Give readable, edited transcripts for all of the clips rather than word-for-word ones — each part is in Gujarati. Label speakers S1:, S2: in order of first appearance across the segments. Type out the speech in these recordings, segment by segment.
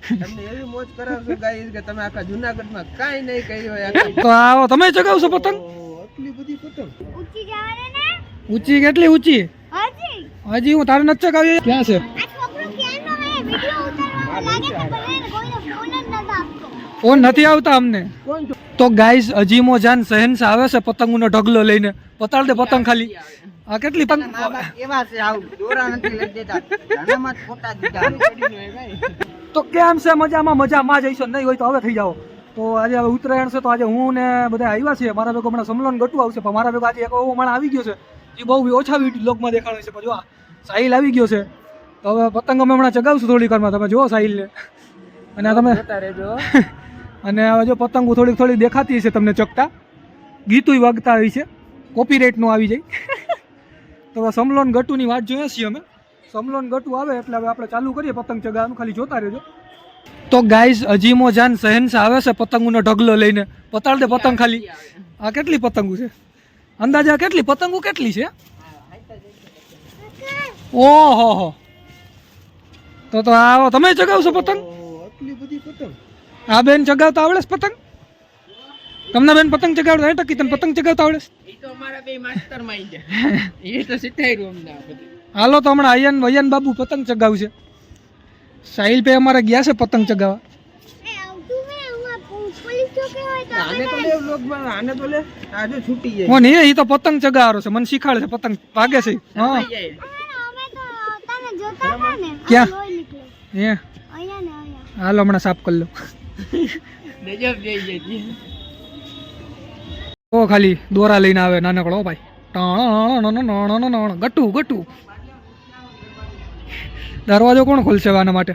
S1: તમને એવી મોજ કરાવશો ગાઈસ કે તમે આખા જૂનાગઢમાં કાઈ નહીં કર્યું હોય
S2: તો આવો તમે ચગાવશો પતંગ?
S1: આટલી બધી પતંગ
S3: ઊંચી જવાને ને
S2: ઊંચી કેટલી ઊંચી?
S3: હાજી
S2: હજી હું તારે નથી ચગાવી. ક્યાં છે?
S3: આ છોકરો ક્યાંનો હે વિડિયો ઉતારવા લાગે છે પણ એને કોઈને ફોન જ નથી આપતો.
S2: ફોન નથી આવતા અમને. તો ગાઈસ અજીમો જાન શહેનશાહ આવે છે પતંગનો ઢગલો લઈને. પતાડ દે પતંગ ખાલી. આ કેટલી પતંગ
S1: કેવા છે આવું દોરા નથી લઈ દેતા ઘણામાં જ ફોટા દીધા
S2: તો કેમ છે? મજામાં જઈશો નહીં હોય તો હવે થઈ જાઓ. તો આજે હવે ઉત્તરાયણ છે તો આજે હું ને બધા આવ્યા છીએ. મારા ભેગો હમણાં સમલોન ગટુ આવશે પણ મારા ભેગો આજે એક એવો માણસ આવી ગયો છે એ બહુ ઓછા બ્લોગમાં દેખાડે છે. પણ જો સાહિલ આવી ગયો છે તો હવે પતંગ અમે હમણાં ચગાવશું થોડીક વારમાં. તમે જુઓ સાહિલને અને તમે અને હવે જો પતંગો થોડી દેખાતી હશે તમને ચકતા. ગીતું વાગતા હોય છે કોપીરાઇટ નો આવી જાય. તો હવે સમલોન ગટુની વાત જોઈએ છીએ અમે. સમલોન ગટુ આવે એટલે હવે આપણે ચાલુ કરીએ પતંગ ચગાવવાનું. ખાલી જોતા રહેજો. તો ગાઈઝ અજીમો જાન શહેનશાહ આવે છે પતંગનો ઢગલો લઈને. પતાડ દે પતંગ ખાલી. આ કેટલી પતંગો છે? અંદાજે કેટલી પતંગો કેટલી છે? ઓહો તો આવો તમે ચગાવશો પતંગ?
S1: આટલી બધી પતંગ
S2: આ બેન ચગાવતા આવડે છે પતંગ? તમને બેન પતંગ ચગાવતા ટકી તને પતંગ ચગાવતા આવડે?
S1: એ તો અમારા બે માસ્ટર માઇન્ડ એ તો શીખાયું અમને આ બધું.
S2: હાલો તો હમણાં અયન બાબુ પતંગ ચગાવશે. સાહિલ ભાઈ અમારે ગયા છે પતંગ ચગાવવા.
S3: એ આવતું મે હું પોલીસ ચોકે હોય તો
S1: આને તો લે વ્લોગમાં આને તો લે આજે છૂટી જાય
S2: કોણ એ તો પતંગ ચગાવવાનો છે. મને શીખાડે છે પતંગ ભાગે છે. હા
S3: અમે તો તને જોતા હતા ને
S2: ક્યાં?
S3: લોહી નીકળે
S2: હે
S3: અહીંયા ને અહીંયા.
S2: હાલો હમણાં સાફ કરી લો.
S1: ગજબ જઈ જઈ
S2: ઓ ખાલી દોરા લઈને આવે નાનકડો ભાઈ. ગટુ દરવાજો કોણ ખોલશે આના માટે?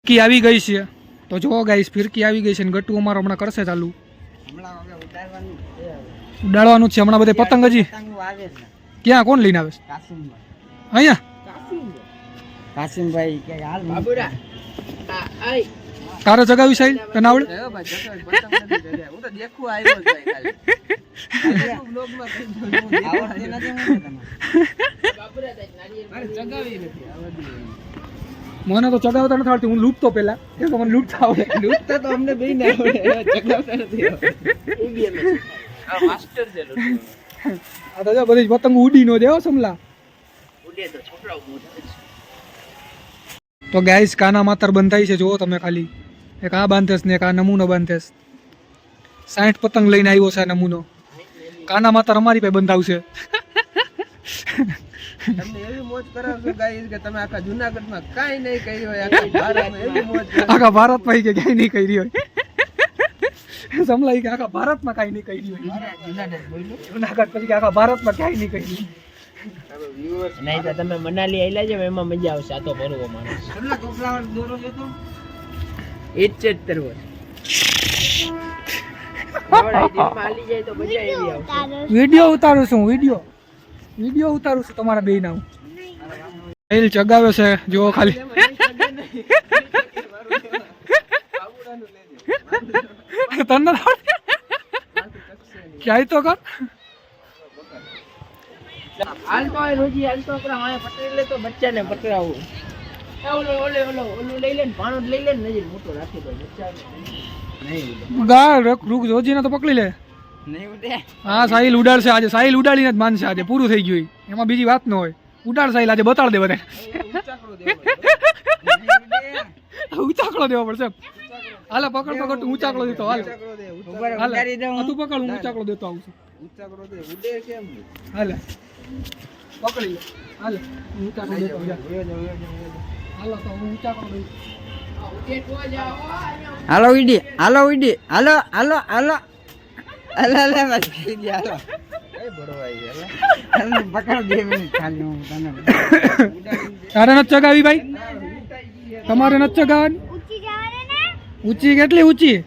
S2: ફિરકી આવી ગઈ છે તો જો ગાઈસ ફિરકી આવી ગઈ છે ને ગટુ અમારો હમણાં કરશે ચાલુ.
S1: હમણાં હવે ઉતારવાનું છે
S2: ઉડાડવાનું જ છે હમણાં બધે પતંગ. હજી
S1: પતંગ આવે છે
S2: ક્યાં કોણ લઈને આવે છે?
S1: કાસિમભાઈ
S2: અહીંયા
S1: કે હાલ બાબુરા આય
S2: તારે ચગાવી સાહેબ તને આવડે?
S1: હું તો દેખું આવ્યો જ ભાઈ ખાલી બ્લોગમાં કઈ જોયું આવડતું નથી મને બાબુરા મારે ચગાવી નથી આવડતી.
S2: મને તો ચગાવતા નથી આવડતું. હું લૂંટતો પેલા એ તો મને લૂંટતા આવડે.
S1: લૂંટતા તો અમને બે ના આવડે ચગાવતા નથી આવડતું. આ માસ્ટર છે લૂંટવાનું.
S2: આ તો જો બધી પતંગ ઉડી નો દેવો સમલા.
S1: ઉડે તો છોકરાઓ મોટા છે.
S2: તો ગાઈસ કાના માતર બંધાઈ છે જુઓ તમે ખાલી. એક આ બાંધેસ ને એક આ નમૂનો બાંધેસ. 60 પતંગ લઈને આવ્યો છે આ નમૂનો. કાના માતર અમારી પાસે બંધાવશે.
S1: તમને એવી મોજ કરાવશો ગાઈસ કે તમે આખા જૂનાગઢમાં કાઈ નહીં કર્યું હોય આખા ભારતમાં એવી મોજ
S2: આખા ભારતમાં કે ક્યાંય નહીં કરી હોય. સમલાઈ કે આખા ભારતમાં કાંઈ નહીં કરી હોય.
S1: જૂનાગઢ બોલ્યો
S2: જૂનાગઢ પછી કે આખા ભારતમાં ક્યાંય નહીં કરી.
S1: નહીં તો તમે મનાલી આયલા છે એમાં મજા આવશે. આ તો ભરવો માણસ કેટલા કોપલાવાળો દોરો છે તો 71
S2: વિડીયો ઉતારું છું વિડીયો ઉતારું છું તમારા બે ના. સાહિલ ચગાવે છે જો ખાલી. તને ક્યાંય તો કર
S1: હાલતો હોય રોજી હાલતો આપણા માયા પકડી લે તો બચ્ચાને પકડાવું. ઓલું લઈ લે ને પાણો લઈ લે ને નજીક મોટો રાખી દો બચ્ચાને નહીં
S2: ગા રૂક રોજીને તો પકડી લે.
S1: નહીં ઉડે.
S2: હા સાહિલ ઉડાડશે આજે. સાહિલ ઉડાડીને જ માનશે આજે. પૂરું થઈ ગયું એમાં બીજી વાત ન હોય. ઉડાડ સાહિલ આજે બતાડ દે બધા. ઊંચાકડો દેવો પડશે. હાલે પકડ ઊંચાકડો દેતો હાલ. તું પકડ હું ઊંચાકડો દેતો આવું છું.
S1: ઊંચાકડો દે ઉડે કેમ
S2: હાલે પકડી લે. હાલે ઊંચાકડો દેતો હાલો તો હું ઊંચાકડો દઉં.
S1: હાલો ઉડી હાલો હાલો હાલો હાલો હાલો બસ થઈ ગયા હાલો એ બડવાઈ હાલો પકડ 2 મિનિટ ખાલી હું તને
S2: તારે નથી ચગાવી ભાઈ? તમારે નથી ચગાવવાની?
S3: ઊંચી જવાને ને
S2: ઊંચી કેટલી ઊંચી?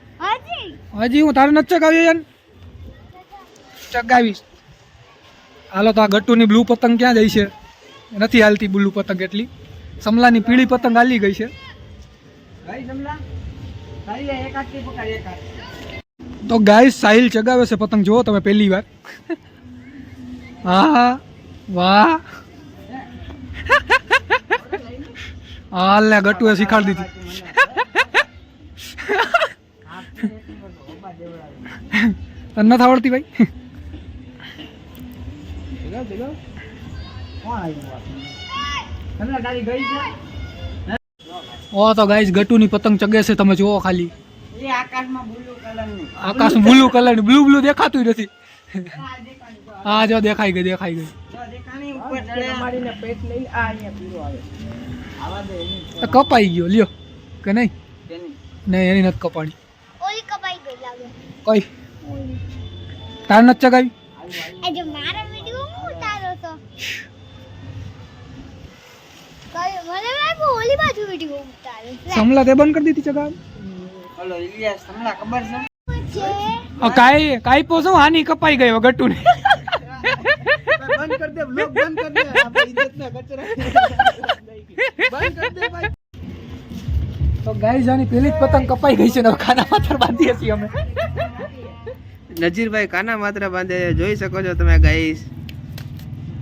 S3: હાજી
S2: હું તારે નથી ચગાવી યાર. ચગાવીશ. હાલો તો આ ગટ્ટુની બ્લુ પતંગ ક્યાં જાય છે? નથી હાલતી બ્લુ પતંગ એટલી. સમલાની પીળી પતંગ હાલી ગઈ છે. તો ગાઈસ સાહિલ ચગાવે છે પતંગ જુઓ તમે પહેલી વાર. હા વાહ હાલ ને ગટુએ શીખાડી દીધી તને નથી આવડતી ભાઈ ઓ તો ગાઈસ ગટુની પતંગ ચગે છે તમે જુઓ ખાલી આકાશ બ્લુ કલર બ્લુ બ્લુ દેખાતું નથી હા જો દેખાઈ ગઈ કપાઈ ગયો લ્યો કે નહીં નહીં એની નથી કપાણી
S3: ઓલી કપાઈ ગઈ લાગે
S2: કઈ તાર નથી ચગાવી
S3: એ જો મારા વિડિયો હું ઉતારો તો કઈ મને લાગ્યું ઓલી બાજુ વિડિયો ઉતારે
S2: સમલા તે બંધ કરી દીધી ચગાવ
S1: ઓલો ઇલિયાસ તમને ખબર છે
S2: કાઈ પોસો હાની કપાઈ ગયો ગટુ ને
S1: બંધ કર દે બ્લોગ બંધ કર દે આપણે ઇજ્જતના કચરા બંધ કર દે ભાઈ
S2: તો ગાઈસ આની પેલી જ પતંગ કપાઈ ગઈ છે ને ખાના માથર બાંધીએ છીએ અમે
S1: નજીરભાઈ કાના માત્ર બાંધે જોઈ શકો છો તમે ગાઈસ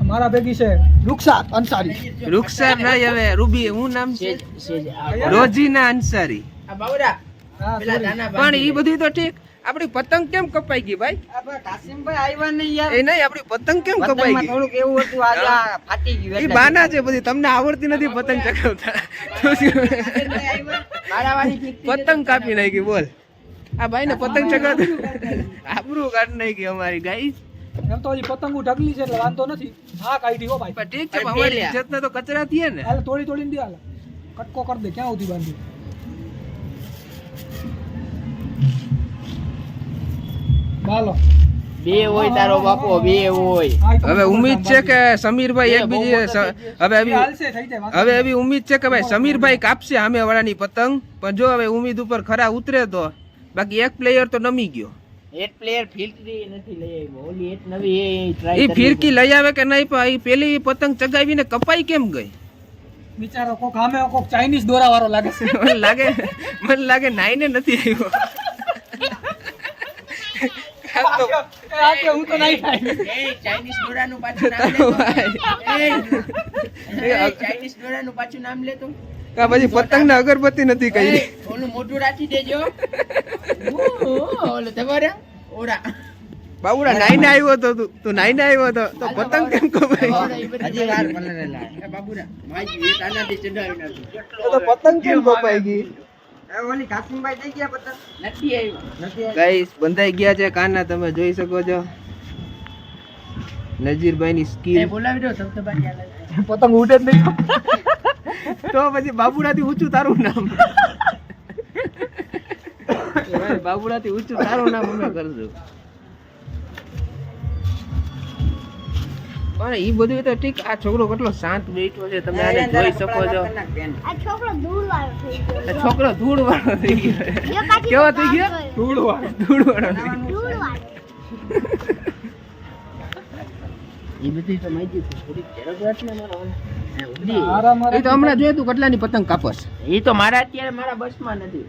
S2: મારા ભેગી છે રૂક્ષાત અંસારી
S1: રૂક્ષાત નહીં હવે રૂબી હું નામ છે રોજીના અંસારી આ બાવરા પણ ઈ બધું તો ઠીક આપણી પતંગ કેમ કપાઈ ગઈ ભાઈ કાસિમભાઈ આવ્યા નહીં યાર એ નહીં આપણી પતંગ કેમ કપાઈ ગઈ થોડુંક એવું હતું આજે ફાટી ગયું ઈ બાના છે બધી તમને આવડતી નથી પતંગ ચગાવતા પતંગ કાપી નાખી બોલ આ ભાઈ ને પતંગ ચગાવતા આબરૂ કાઢી નાખી અમારી ગાઈસ
S2: એમ તો હજી પતંગો ઢગલી છે એટલે વાંધો નથી હા કાઢી હો ભાઈ
S1: પણ ઠીક છે અમારી ઇજ્જતના તો કચરા થઈએ ને
S2: હાલ તોડી તોડીને દે હાલ કટકો કરી દે ક્યાં સુધી બાંધી બાલો
S4: બે હોય તારો બાપો બે હોય
S1: હવે ઉમ્મીદ છે કે સમીરભાઈ એક બીજી હવે એવી ઉમ્મીદ છે કે ભાઈ સમીરભાઈ કાપશે સામે વાળાની પતંગ પણ જો હવે ઉમ્મીદ ઉપર ખરા ઉતરે તો બાકી એક પ્લેયર તો નમી ગયો
S4: એક પ્લેયર ફિરકી નથી લઈ આવ્યો ઓલી એક નવી એ ટ્રાય
S1: એ ફિરકી લઈ આવે કે નહીં પણ એ પેલી પતંગ ચગાવીને કપાઈ કેમ ગઈ
S2: બિચારો કોક સામે કોક ચાઇનીઝ દોરા વાળો લાગે છે
S1: મને લાગે નાઈને નથી આવ્યો
S2: હું તો નહીં થાય
S4: ચાઇનીઝ દોરાનું પાછું નામ ચાઇનીઝ દોરાનું પાછું નામ લે તો
S1: પછી પતંગ ને અગરબત્તી નથી કહી
S4: ઓલું મોટું રાખી દેજો ઓલું તમારે ઓડા
S1: બાબુડા નાઈને આવ્યો તો તું નાઈને આવ્યો તો પતંગ કેમ કપાઈ
S4: હજી વાર પલરેલા બાબુરા માજી એક આનાથી ચડાવી નાખી
S1: તો પતંગ કેમ કપાઈ ગઈ
S4: ઓલી કાસિમભાઈ દઈ ગયા પતંગ નથી આવ્યો
S1: ગાઈસ બંધાઈ ગયા છે કાના તમે જોઈ શકો છો નજીરભાઈ ની સ્કીલ
S4: બોલાવી દો સપ્તબાજી
S2: પતંગ ઉડે જ નહીં
S1: તો પછી બાબુડાથી ઊંચું તારું નામ બાબુડાથી ઊંચું તારું નામ અમે કરજો પણ ઈ બધું તો ઠીક આ છોકરો કેટલો શાંત બેઠો છે તમે આને જોઈ શકો છો
S3: આ છોકરો ધૂળ વાળો થઈ ગયો
S1: છોકરો ધૂળ વાળો થઈ ગયો કેવો થઈ ગયો ધૂળ વાળો
S3: ધૂળ વાળો
S4: એ બધી તો માહિતી છે થોડી ઝડપ ને મારો
S1: એ તો હમણાં જોયું તું કેટલાની પતંગ કાપસ
S4: એ તો મારા અત્યારે મારા બસમાં નથી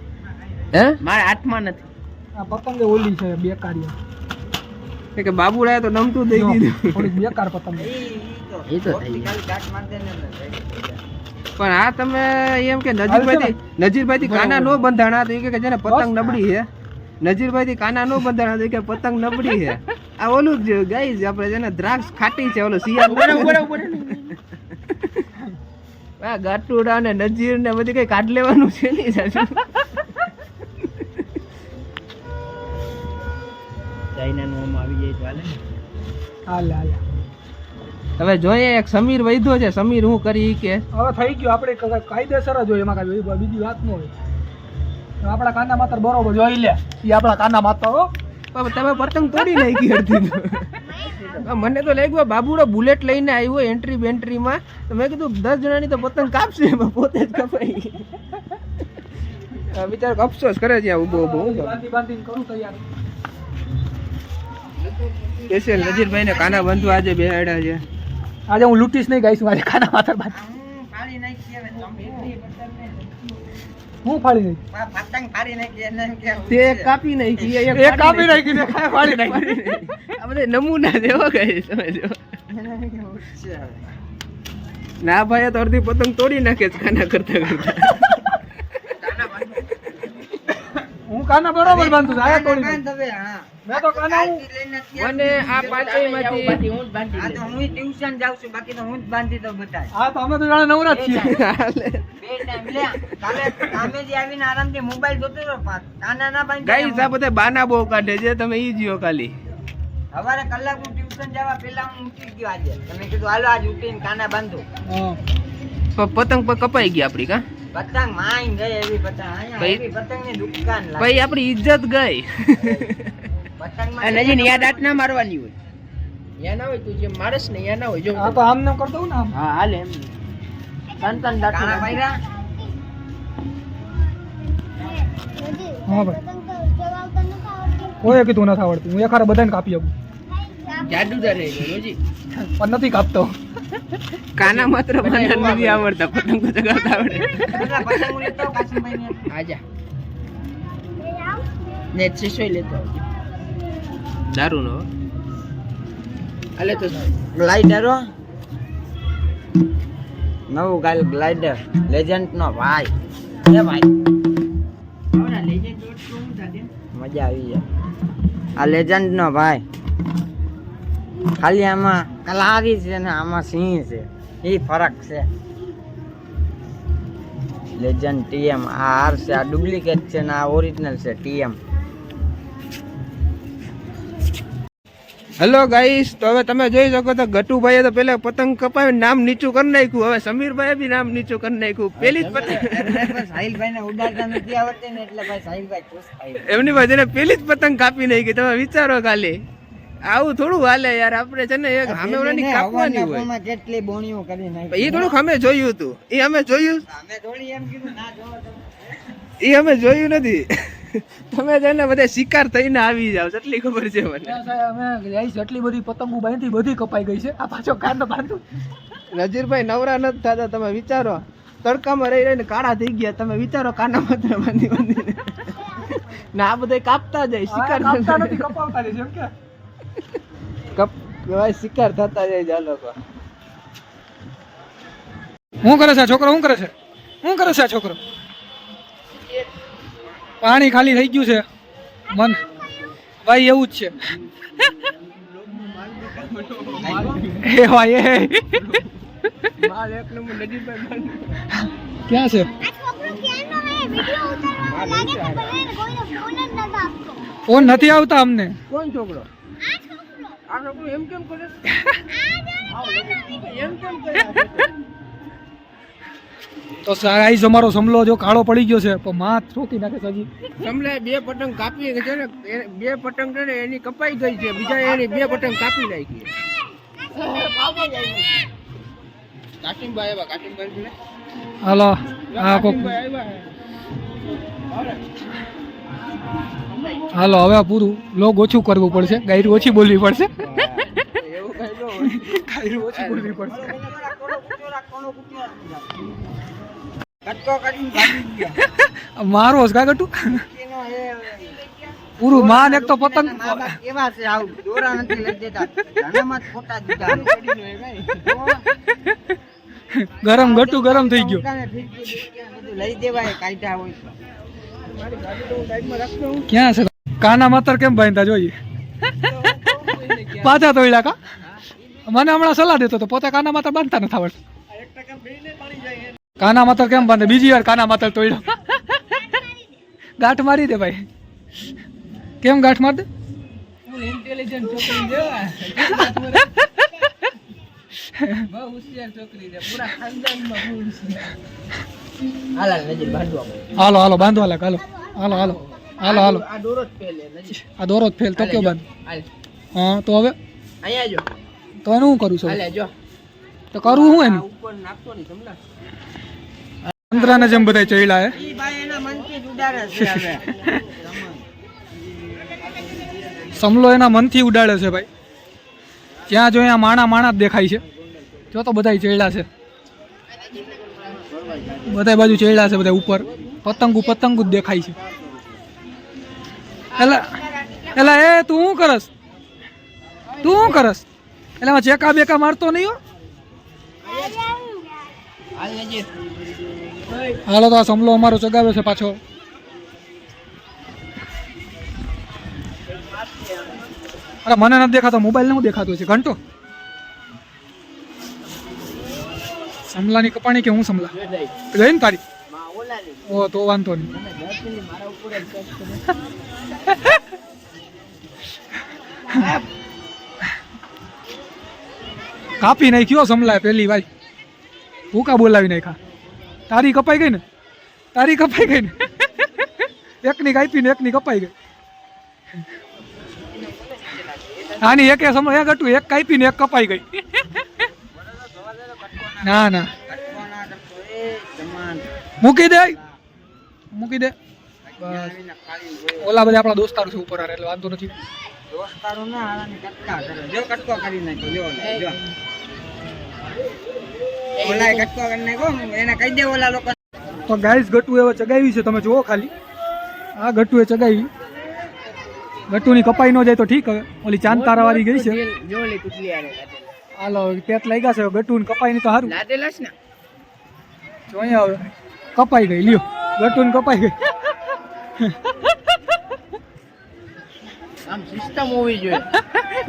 S1: હે
S4: મારા હાથમાં નથી
S2: આ પતંગ ઓલી છે બેકારી
S1: કે બાબુડાએ તો નમતું દઈ દીધું
S2: થોડી બેકાર પતંગ
S4: એ તો થઈ
S1: પણ આ તમે એમ કે નજીરભાઈ કાના નો બંધાણા તો કે જેને પતંગ નબળી છે નજીરભાઈ કાના નો બંધાણા તો કે પતંગ નબળી છે આ ઓલું જ ગાઈસ આપણે જેને દ્રાક્ષ ખાટી છે ઓલો શિયાળ આ ગાટુડા ને નજીર ને બધી કઈ કાઢ લેવાનું છે નહીં સાચું
S4: ચાઇનાનું આમ આવી જાય તો હાલે
S2: હાલ
S1: હવે જોઈએ એક સમીર વૈધો છે સમીર હું કરી કે
S2: હવે થઈ ગયું આપણે કાયદેસર જ હોય એમાં કાંઈ બીજી વાત ન હોય આપણા કાના માત્ર બરોબર જોઈ લે એ આપણા કાના માત્ર હો
S1: તમે પતંગ તોડી નાખી હતી મને તો લાગ્યું બાબુડો બુલેટ લઈને આવ્યો એન્ટ્રી બેન્ટ્રીમાં તો મેં કીધું 10 જણાની તો પતંગ કાપશે પોતે જ કપાઈ બિચારો અફસોસ કરે છે ઉભો
S2: બાંધીને કરું તૈયાર
S1: સ્પેશિયલ નજીરભાઈ ને કાના બંધુ આજે બેહાડ્યા છે
S2: આજે હું લૂટીશ નહીં ગાઈશ મારે કાના માથા બાંધ હું ફાડી નહીં
S4: પતંગ ફાડી નાખી
S1: તે કાપી નાખી
S2: એક કાપી નાખી ને ખાય ફાડી નાખી
S1: આ બધે નમૂના દેવો ગાઈસ તમે જો ના ભાઈ તો અડધી પતંગ તોડી નાખે છે કાના કરતા કરતા.
S2: હું કાના બરોબર બાંધું છું, આયા તોડી
S4: બાંધ
S2: નાખ.
S4: હવે, હા.
S2: મેં તો કાના
S4: આજથી લઈને અત્યાર
S1: મને આ પાંચેયમાંથી
S4: હું જ બાંધી આ તો હું ટ્યુશન જાઉં છું, બાકી તો હું જ બાંધી દઉં બધાય.
S2: હા તો અમે તો જાણે નવરા જ છીએ.
S1: હાલે.
S4: બે ટાઈમ લે કાલે કામેથી આવીને આરામથી મોબાઈલ જોતો રહો, કાના ના બાંધી
S1: ગાઈસ આ બધા બાના બહુ કાઢે છે, તમે ઈ જ્યો ખાલી.
S4: સવારે કલાક હું ટ્યુશન જવા પહેલા હું ઉઠી ગયો આજે. તમે કીધું હાલો આજ ઉઠીને કાના બાંધો.
S2: હા.
S1: પતંગ પર કપાઈ ગઈ આપડી કા
S4: પતંગ માઈન ગઈ એવી પતંગ, અહીંયા
S1: ભાઈ-
S4: એવી પતંગની દુકાન લાગે.
S1: ભાઈ આપડી ઇજ્જત ગઈ.
S4: પતંગમાં
S1: અને હજી ન્યા દાંત ના મારવાની હોય, ન્યા ના હોય તું જે મારસ ને ન્યા ના હોય જો.
S2: આ તો આમ નામ કરતો હું ને આમ.
S1: હા હાલે એમ સંતન દાંત
S4: કાના પાયરા
S2: હા ભાઈ,
S3: પતંગ તો ચલાવતા નથી આવડતું.
S2: કોઈએ કીધું નથી આવડતું, હું એખારે બધાને કાપી આપું
S1: જાદુદાર રહી રોજી.
S2: પણ નથી કાપતો.
S1: કાના માત્ર બાના નથી આવડતા, પતંગ તો ચગાવતા આવડે.
S4: પેલા પતંગ લેતો આવો કાશીભાઈને.
S1: આજા ને શીશોય લેતો આવજો. દારૂ નો હાલે તો
S4: ગ્લાઇડરો નવું ગ્લાઇડર લેજન્ડ નો ભાઈ એ ભાઈ મજા આવી જાય. આ લેજન્ડ નો ભાઈ ખાલી આમાં કલારી છે ને આમાં સિંહ છે, એ ફરક છે. લેજન્ડ ટીએમ આ આર છે, આ ડુપ્લિકેટ છે ને આ ઓરિજિનલ છે ટીએમ.
S1: હેલો ગાઈસ, તો હવે તમે જોઈ શકો તો ગટુભાઈએ તો પેલા પતંગ કપાવી નામ નીચું કરી નાખ્યું. હવે સમીરભાઈએ બી નામ નીચું કરી નાખ્યું. પેલી જ પતંગ
S4: સાહિલભાઈ ને ઉડાડતા નથી આવડતી ને એટલે ભાઈ સાહિલભાઈ ખુશ થાય.
S1: એમની પાસે એને પેલી જ પતંગ કાપી નાખી. તમે વિચારો ખાલી આવું થોડું હાલે યાર. આપણે છે ને એક સામે ઓલાની કાપવાની હોય,
S4: હવાના કેટલી બોણીઓ કરી નાખી.
S1: એ થોડુંક અમે જોયું હતું. એ અમે જોયું,
S4: અમે થોડી એમ કીધું ના જોવો તમે.
S1: એ અમે જોયું નથી. તમે છે ને બધા શિકાર થઈને આવી જાવ, એટલી ખબર છે મને.
S2: અમે જઈશ એટલી બધી પતંગો બાંધી, બધી કપાઈ ગઈ છે. આ પાછો કાનો બાંધું.
S1: નજીરભાઈ નવરા નથી થતા. તમે વિચારો તડકામાં રહી રહીને કાળા થઈ ગયા. તમે વિચારો કાના માત્ર બાંધી બાંધીને ના આ બધા કાપતા જાય, શિકાર
S2: કાપતા નથી, કપાવતા જશે એમ કે.
S1: ભાઈ શિકાર થતા જાય છે આ લોકો.
S2: શું કરે છે આ છોકરો? શું કરે છે? શું કરે છે આ છોકરો? પાણી ખાલી થઈ ગયું છે મન ભાઈ, એવું જ છે. એ ભાઈ એ
S1: માર એક નંબર નજીરભાઈ
S2: ક્યાં છે?
S3: આ છોકરો ક્યાંનો હે? વિડિયો ઉતારવામાં લાગે ખબર હે ને કોઈને ફોન જ નથી આપતો.
S2: ફોન નથી આવતા અમને.
S1: કોણ છોકરો?
S3: આ છોકરો
S1: આ છોકરો એમ કેમ કરે? એમ કેમ કરે?
S2: તો ગાઈસ અમારો સમલો જો કાળો પડી ગયો છે, પણ માં ઠોકી નાખે છે હજી.
S1: સમલે બે પતંગ કાપી છે ને, બે પતંગ છે ને એની કપાઈ ગઈ છે, બીજા એની બે પતંગ કાપી નાખી. કાશીમભાઈ આવ્યા, કાશીમભાઈ બોલે.
S2: હાલો આ કોક હાલો હવે પૂરું લોગ ઓછું કરવું પડશે, ગાયરું ઓછી બોલવી પડશે.
S1: એવું કઈ ન હોય.
S2: ગાયરું ઓછી બોલવી પડશે.
S4: કટકો કરીને ભાગી ગયા.
S2: મારો કા ગટુ
S4: એનો એ
S2: પૂરું માન એક તો પતંગ
S4: મા બાપ કેવા છે, આવું દોરા નથી લઈ દેતા, ધનામાં જ ખોટા દીધા.
S2: ગરમ ગટુ ગરમ થઈ ગયો.
S4: ઉડાને ફીરકી બધું લઈ દેવાય કાયદા હોય તો.
S1: મારી ગાડી તો હું સાઈડમાં રાખતો હું.
S2: ક્યાં છે કાના માતર? કેમ બાંધતા જોઈએ પાછા તોડ્યા કા? મને હમણાં સલાહ દેતો તો પોતે કાના માતર બાંધતા નથી આવડતું. કાના માતર કેમ બાંધે? બીજી વાર કાના માતર તોડ્યો. ગાંઠ મારી દે ભાઈ. કેમ ગાંઠ માર દે?
S1: ઇન્ટેલિજન્ટ છોકરી છે, બહુ હોશિયાર છોકરી છે, પૂરા ખાનદાનમાં બહુ હોશિયાર.
S4: હાલ હાલ નજીક બાંધવા પડે.
S2: હાલો હાલો બાંધો હાલો હાલો હાલો હાલો હાલો હાલો.
S1: આ દોરો જ પહેલે નજીક.
S2: આ દોરો જ ફેલ તો કયો બાંધ?
S1: હાલ
S2: હા તો હવે
S1: અહીંયા જો,
S2: તો એનું શું કરું છું?
S1: હાલે જો,
S2: તો કરવું શું
S1: આ
S2: એનું?
S1: ઉપર નાખતો નહીં સમલા.
S2: અંતરાને જેમ બધા ચડ્યા હે.
S4: ઈ ભાઈ એના મનથી જ ઉડાડે છે હવે.
S2: સમલો એના મનથી ઉડાડે છે ભાઈ. જ્યાં જો અહીંયા માણા માણા જ દેખાય છે. જો તો બધા ચડ્યા છે, બધા બાજુ ચડ્યા છે, બધા ઉપર પતંગુ પતંગુ જ દેખાય છે. એલા એલા એ તું શું કરસ? તું શું કરસ? એટલે ચેકા બેકા મારતો નહીં હો. હાલો તો આ સમલો અમારો ચગાવે છે પાછો. અરે મને નથી દેખાતો, મોબાઈલ ને હું દેખાતું છે ઘંટો. સમલાની કપાણી કે હું સમલા ગઈ ને તારી? ઓ તો વાંધો નહીં. કાપી નાખ્યો સમલાય પેલી ભાઈ, ભૂકા બોલાવી નાખ્યા. તારી કપાઈ ગઈ ને, તારી કપાઈ ગઈ ને. એકની કાપી ને એકની કપાઈ ગઈ. આની એક સમય એક હતું, એક કાપી ને એક કપાઈ ગઈ. ના ના મૂકી દે, મૂકી દે. ઓલા બધા આપણા દોસ્તારો છે ઉપર એટલે વાંધો નથી.
S4: દોસ્તારો ના હારાની કટકા કરે. જો કટકો કરી નાખ્યો, જો ઓલા કટકો કરી નાખ્યો, એને કહી દે ઓલા લોકો.
S2: તો ગાઈસ ગટુ હવે ચગાવી છે, તમે જુઓ ખાલી. આ ગટુ એ ચગાવી. ગટુની કપાઈ ન જાય તો ઠીક. હવે ઓલી ચાંદ તારા વાળી ગઈ છે. હાલો પેટ લાગ્યા છે, ગટુની કપાઈ ની તો સારું. જો અહીંયા હવે કપાઈ ગઈ, લ્યો ગટુની કપાઈ ગઈ.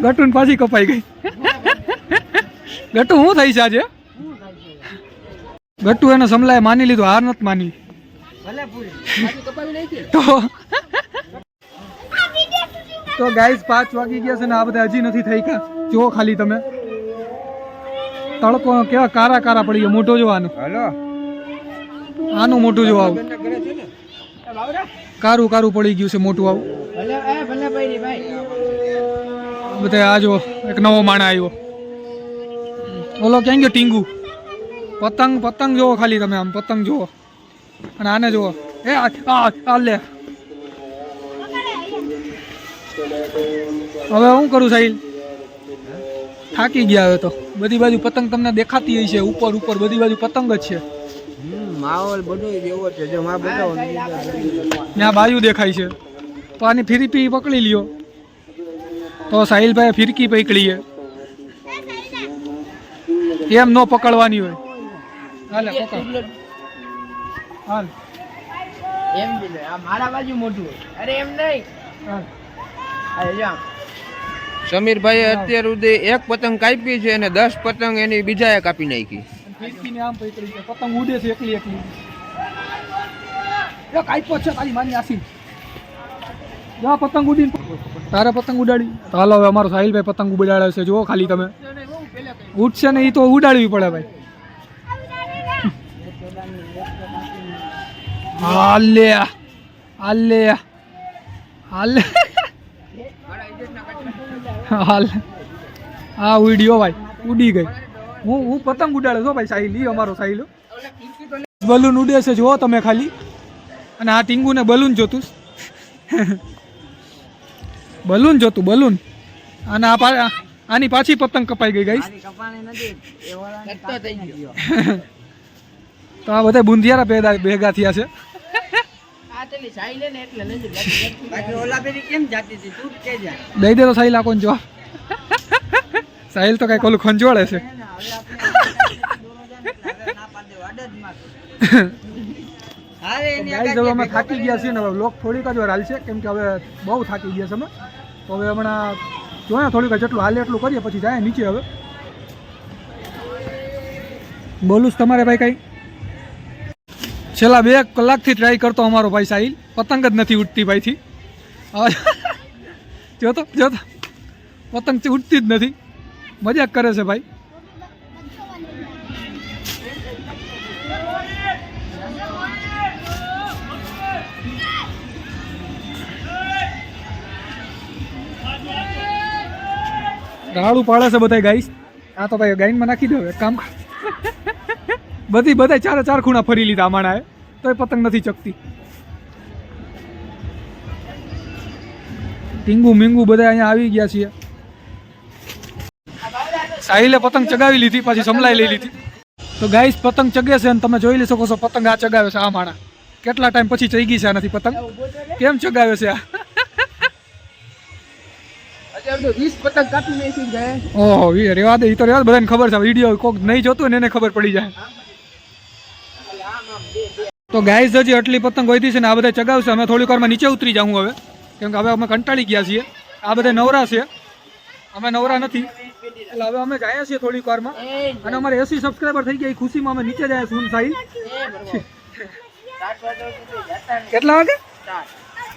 S2: ગટુન પાછી કપાઈ ગઈ. ગટુ શું થઈ છે આજે? ગટુ એને સમલાય માની લીધું, હાર નથી માની. તો ગાઈસ 5 વાગી ગયા છે ને આ બધા હજી નથી થઈ ગયા. જો ખાલી તમે તડકો કેવા કારા કારા પડી ગયા. મોટો જો આનો, આનું મોટું જો આવું કારું કારું પડી ગયું છે મોટું આવું. બધા આ જો એક નવો માણા આવ્યો. ઓલો ક્યાં ગયો ટીંગુ? પતંગ પતંગ જોવો ખાલી તમે, આમ પતંગ જોવો. અને આને જોવો. એ આ લે. હવે હું કરું સાહિલ? થાકી ગયા હવે તો. બધી બાજુ પતંગ તમને દેખાતી હોય છે, ઉપર ઉપર બધી બાજુ પતંગ જ છે.
S4: માહોલ બધો એવો છે. જો માં બતાવો
S2: ત્યાં બાજુ દેખાય છે. તો આની ફિરકી પકડી લ્યો. તો સાહિલભાઈ ફિરકી પકડી છે. એમ ન પકડવાની હોય. હાલે પકડ. હાલ
S1: એમ દીધો આ મારા બાજુ મોટું હોય. અરે એમ નહીં.
S2: હાલ.
S1: અરે જો સમીરભાઈએ અત્યાર સુધી એક પતંગ કાપી છે અને 10 પતંગ એની બીજાએ કાપી નાખી.
S2: ફિરકીને આમ પકડી છે, પતંગ ઉડે છે એકલી એકલી. એ કાપ્યો છે તારી માની આસી. જા પતંગ ઉડીને તારે પતંગ ઉડાડી. તો હાલો હવે અમારો સાહિલભાઈ પતંગ ઉડાડે છે. જુઓ ખાલી તમે. ઉડશે ને એ તો ઉડાડવી પડે ભાઈ. હાલે હાલે હાલે હાલ. હા ઉડ્યો ભાઈ, ઉડી ગઈ. હું પતંગ ઉડાડે છો ભાઈ. સાહિલ અમારો સાહિલ બલૂન ઉડે છે જુઓ તમે ખાલી. અને આ ટીંગુને બલૂન જોતું, બલૂન જોતું બલૂન. અને આની પાછી પતંગ કપાઈ ગઈ ગાઈસ. તો આ બધા બુંદિયારા ભેગા થયા છે. દઈ દે તો સાહિલ આ કોણ જો. સાહિલ તો કઈ કોલું ખંજોળે છે. અમે થાકી ગયા છીએ ને હવે લોક થોડીક જ વાર હાલશે, કેમ કે હવે બહુ થાકી ગયા છે અમે. તો હવે હમણાં જોઈએ થોડીક જેટલું હાલે એટલું કરીએ પછી જાય નીચે. હવે બોલું તમારે ભાઈ કઈ? છેલ્લા 2 કલાકથી ટ્રાય કરતો અમારો ભાઈ સાહિલ, પતંગ જ નથી ઉડતી ભાઈથી. જોતો જોતો પતંગ ઉડતી જ નથી. મજાક કરે છે ભાઈ. રાડું પાડે છે બધા ગાઈસ. આ તો ભાઈ ગાઈનમાં નાખી દો એક કામ. બધા 4 ખૂણા ફરી લીધા માણાએ, તો એ પતંગ નથી ચકતી. ટીંગુ મીંગુ બધા અહીંયા આવી ગયા છીએ. સાહિલે પતંગ ચગાવી લીધી, પછી સમલાઈ લઈ લીધી. તો ગાઈસ પતંગ ચગે છે અને તમે જોઈ લઈ શકો છો પતંગ આ ચગાવે છે. આ માણા કેટલા ટાઈમ પછી ચગી છે આનાથી પતંગ. કેમ ચગાવે છે આ?
S1: 20 પતંગ કાપી નાખી જાય.
S2: ઓહો રેવા દે, એ તો રેવા દે, બધાને ખબર છે. વિડીયો કોક નહીં જોતું ને એને ખબર પડી જાય. તો ગાઈસ હજી આટલી પતંગ હોઈતી છે ને આ બધા ચગાવશે. અમે થોડીક વારમાં નીચે ઉતરી જાઉં હવે, કેમ કે હવે અમે કંટાળી ગયા છીએ. આ બધા નવરા છે, અમે નવરા નથી, એટલે હવે અમે જાય છીએ થોડીક વારમાં. અને અમારે 80 સબસ્ક્રાઈબર થઈ ગયા, એ ખુશીમાં અમે નીચે જાય છું. સાહિલ કેટલા વાગે?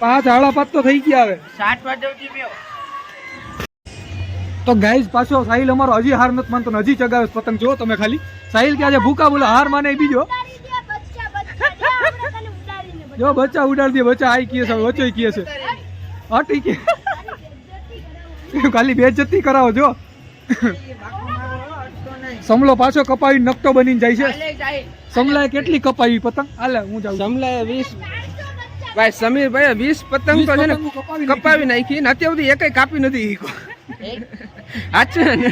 S2: 5 સાડા 5 તો થઈ ગયા હવે.
S4: 7 વાગે ઉઠી ગયો.
S2: તો ગાઈસ પાછો સાહિલ અમારો હજી હાર નથી માનતો ને હજી ચગાવે છે પતંગ. જો તમે ખાલી સાહિલ કે આજે ભૂકા બોલો, હાર માને એ બીજો. જો બચ્ચા ઉડાડી દે, બચ્ચા આઈ કીએ છે, વચ્ચે કીએ છે હટી કે ખાલી બેઇજ્જતી કરાવો. જો સમલો પાછો કપાવી નકટો બનીને જાય છે. સમલાએ કેટલી કપાવી પતંગ? હાલે હું જાઉં.
S1: સમલાએ 20 ભાઈ સમીર ભાઈ 20 પતંગ તો છે ને કપાવી નાખી ને અત્યાર સુધી એકય કાપી નથી. સાચું ને?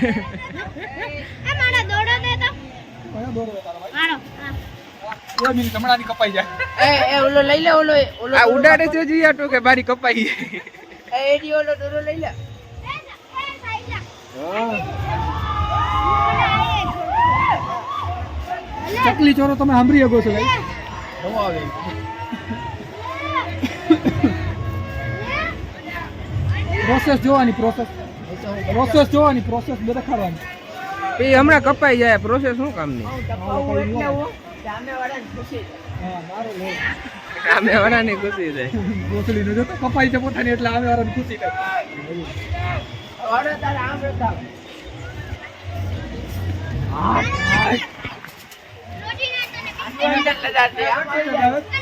S3: મારા દોડો દે તો
S2: કયા દોરો તારા ભાઈ?
S3: મારો હા.
S2: 2 મિનિટ હમણાંની કપાઈ જાય.
S4: એ ઓલો લઈ લે, ઓલો
S1: આ ઉડાડે છે જી આટો કે બારી કપાઈ.
S4: એડી ઓલો દોરો લઈ લે.
S2: ચકલી ચોરો તમે સાંભળી શકો છો ભાઈ. પ્રોસેસ જોવાની, પ્રોસેસ જોવાની, પ્રોસેસ બે દેખાડવાની.
S1: એ હમણાં કપાઈ જાય, પ્રોસેસ શું કામની? સામે વાળાની ખુશી થાય.
S2: ગોસડીને જો તો કપાઈ છે પોતાની, એટલે આમે વાળાને ખુશી થાય.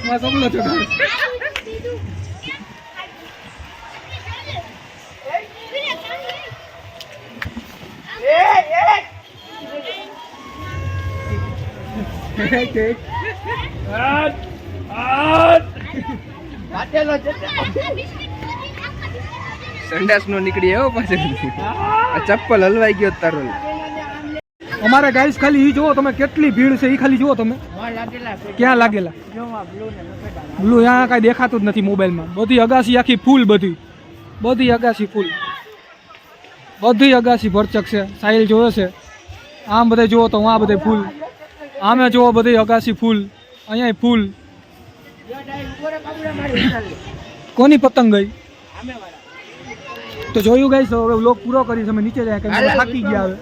S2: માં સમલો છો ગાઈસ.
S1: સંડાસ નો નીકળી એવો પાછળ. આ ચપ્પલ હલવાઈ ગયો તારો.
S2: અમારે ગાઈસ ખાલી ઈ જુઓ તમે કેટલી ભીડ છે, ઈ ખાલી જુઓ તમે ક્યાં લાગેલા. બ્લુ यहाँ કાંઈ દેખાતું જ નથી મોબાઈલમાં. બધી અગાસી આખી ફૂલ, બધી અગાસી ફૂલ, બધી અગાસી ભરચક છે. સાહિલ જોયો છે. આમ બધે જુઓ તો આ બધે ફૂલ, આમે જુઓ બધી અગાસી ફૂલ, અહીંયા ફૂલ. કોની પતંગ ગઈ? તો જોયું ગાઈસ, હવે વ્લોગ પૂરો કરી, અમે નીચે જાય કે થાકી ગયા હવે.